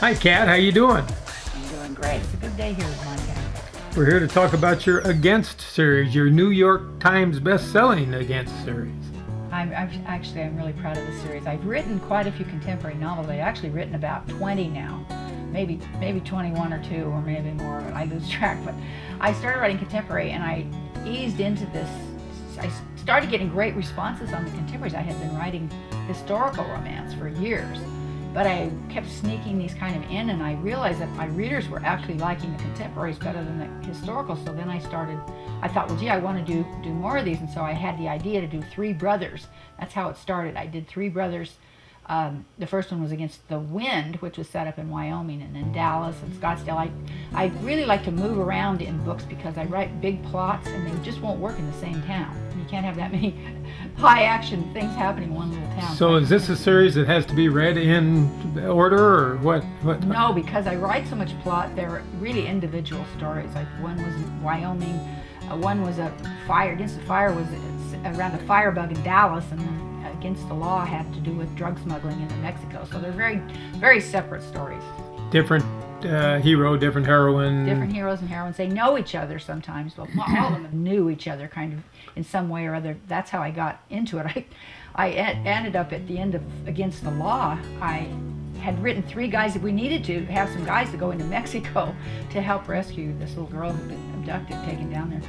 Hi, Kat. How you doing? I'm doing great. It's a good day here in Montana. We're here to talk about your Against series, your New York Times best-selling Against series. I'm really proud of this series. I've written quite a few contemporary novels. I've actually written about 20 now, maybe 21 or 2, or maybe more. I lose track. But I started writing contemporary, and I eased into this. I started getting great responses on the contemporaries. I had been writing historical romance for years, but I kept sneaking these kind of in, and I realized that my readers were actually liking the contemporaries better than the historical. So then I thought, well, gee, I want to do more of these, and so I had the idea to do 3 brothers. That's how it started. I did 3 brothers. The first one was Against the Wind, which was set up in Wyoming and in Dallas and Scottsdale. I really like to move around in books because I write big plots and they just won't work in the same town. You can't have that many high action things happening in one little town. So is this a series that has to be read in order, or what? No, because I write so much plot, they're really individual stories. Like one was in Wyoming, one was a fire, Against the Fire was around a firebug in Dallas, and then Against the Law had to do with drug smuggling into Mexico. So they're very, very separate stories. Different hero, different heroine. Different heroes and heroines. They know each other sometimes, but all of them knew each other kind of in some way or other. That's how I got into it. I ended up at the end of Against the Law. I had written 3 guys that we needed to have some guys to go into Mexico to help rescue this little girl who'd been abducted, taken down there.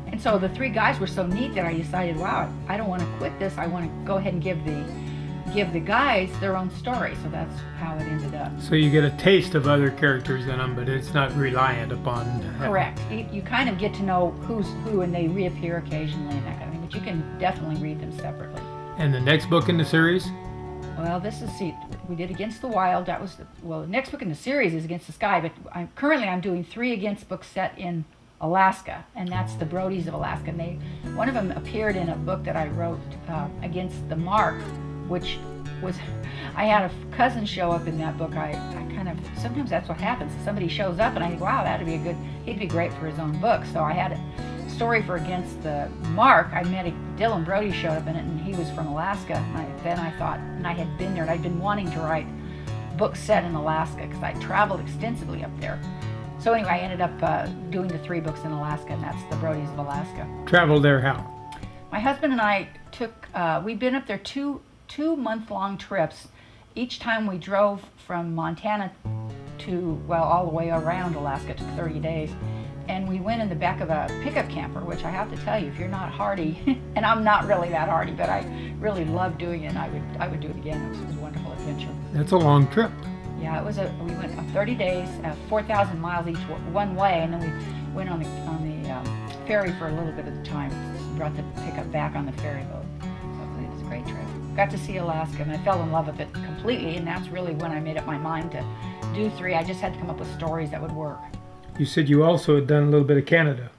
And so the 3 guys were so neat that I decided, wow, I don't want to quit this. I want to go ahead and give the guys their own story. So that's how it ended up. So you get a taste of other characters in them, but it's not reliant upon. Correct. You kind of get to know who's who, and they reappear occasionally and that kind of thing. But you can definitely read them separately. And the next book in the series? Well, we did Against the Wild. That was the next book in the series is Against the Sky. But currently I'm doing 3 Against books set in Alaska, and that's the Brodies of Alaska. And one of them appeared in a book that I wrote, Against the Mark, which was, I had a cousin show up in that book. I kind of, sometimes that's what happens. Somebody shows up and I think, wow, he'd be great for his own book. So I had a story for Against the Mark. I met Dylan Brody showed up in it, and he was from Alaska. And I thought, and I had been there, and I'd been wanting to write books set in Alaska because I traveled extensively up there. So anyway, I ended up doing the 3 books in Alaska, and that's the Brodies of Alaska. Traveled there how? My husband and I we'd been up there two month-long trips. Each time we drove from Montana to, well, all the way around Alaska. It took 30 days. And we went in the back of a pickup camper, which I have to tell you, if you're not hardy, and I'm not really that hardy, but I really loved doing it, and I would do it again. It was a wonderful adventure. That's a long trip. Yeah, we went 30 days, 4,000 miles each one way, and then we went on the ferry for a little bit of the time. Brought the pickup back on the ferry boat. So it was a great trip. Got to see Alaska, and I fell in love with it completely, and that's really when I made up my mind to do 3. I just had to come up with stories that would work. You said you also had done a little bit of Canada.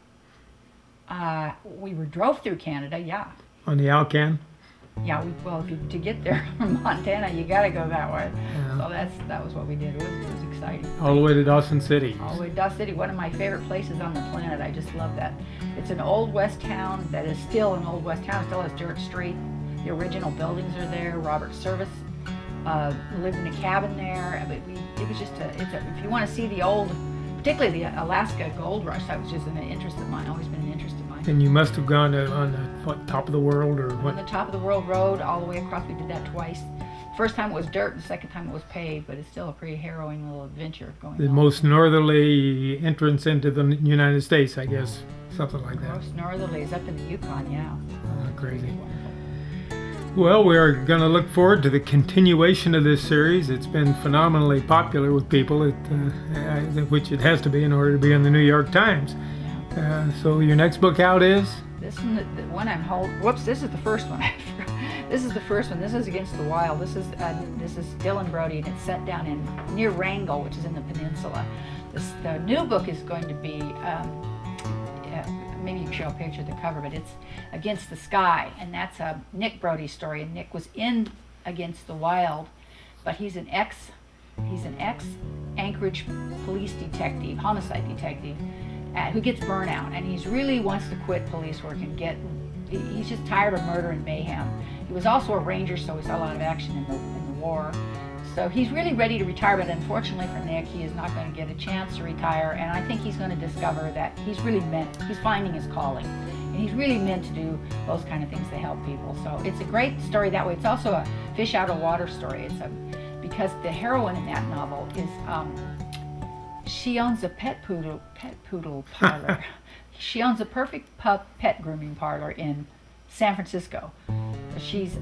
We drove through Canada, yeah. On the Alcan? Yeah, to get there from Montana, you got to go that way. Yeah. So that was what we did. It was exciting. All the way to Dawson City. All the way to Dawson City, one of my favorite places on the planet. I just love that. It's an old West town that is still an old West town. It still has Dirt Street. The original buildings are there. Robert Service lived in a cabin there. It was just if you want to see the old, particularly the Alaska gold rush, that was just an interest of mine. Always been an interest of mine. And you must have gone on the top of the world, or what? On the top of the world road, all the way across. We did that twice. First time it was dirt, the second time it was paved, but it's still a pretty harrowing little adventure going on. The most northerly entrance into the United States, I guess, something like that. Most northerly is up in the Yukon, yeah. Crazy. Well, we are going to look forward to the continuation of this series. It's been phenomenally popular with people, which it has to be in order to be in the New York Times. So your next book out is? This one, the one I'm holding. Whoops! This is the first one. This is the first one. This is Against the Wild. This is Dylan Brody, and it's set down near Wrangell, which is in the peninsula. The new book is going to be. Maybe you can show a picture of the cover, but it's Against the Sky, and that's a Nick Brody story. And Nick was in Against the Wild, but he's an ex Anchorage police detective, homicide detective, who gets burnout, and he really wants to quit police work and he's just tired of murder and mayhem. He was also a ranger, so he saw a lot of action in the war. So he's really ready to retire, but unfortunately for Nick, he is not going to get a chance to retire, and I think he's going to discover that he's finding his calling, and he's really meant to do those kind of things to help people. So it's a great story that way. It's also a fish out of water story. Because the heroine in that novel is, she owns a pet poodle parlor. She owns a perfect pet grooming parlor in San Francisco. She's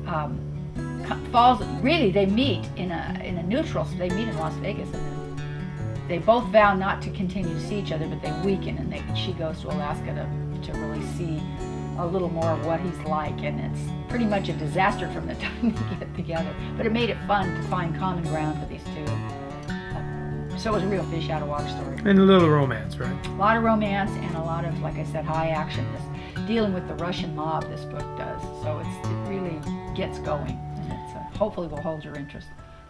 they meet in a neutral. They meet in Las Vegas, and then they both vow not to continue to see each other, but they weaken, and she goes to Alaska to really see a little more of what he's like, and it's pretty much a disaster from the time they get together. But it made it fun to find common ground for these two. So it was a real fish out of water story. And a little romance, right? A lot of romance and a lot of, like I said, high action. Dealing with the Russian mob, this book does. So it really gets going, and it's hopefully will hold your interest.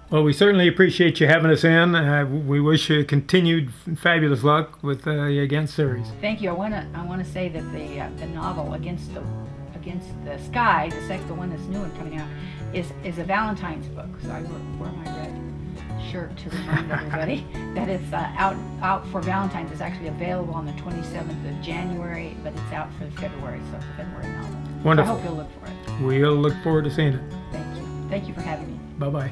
Well, we certainly appreciate you having us in. We wish you continued fabulous luck with the Against series. Thank you. I want to say that the novel Against the Sky, the one that's new and coming out, is a Valentine's book. So I wear my red shirt to remind everybody that it's out for Valentine's. It's actually available on the 27th of January, but it's out for February, so it's a February novel. Wonderful. So I hope you'll look for it. We'll look forward to seeing it. Thank you. Thank you for having me. Bye-bye.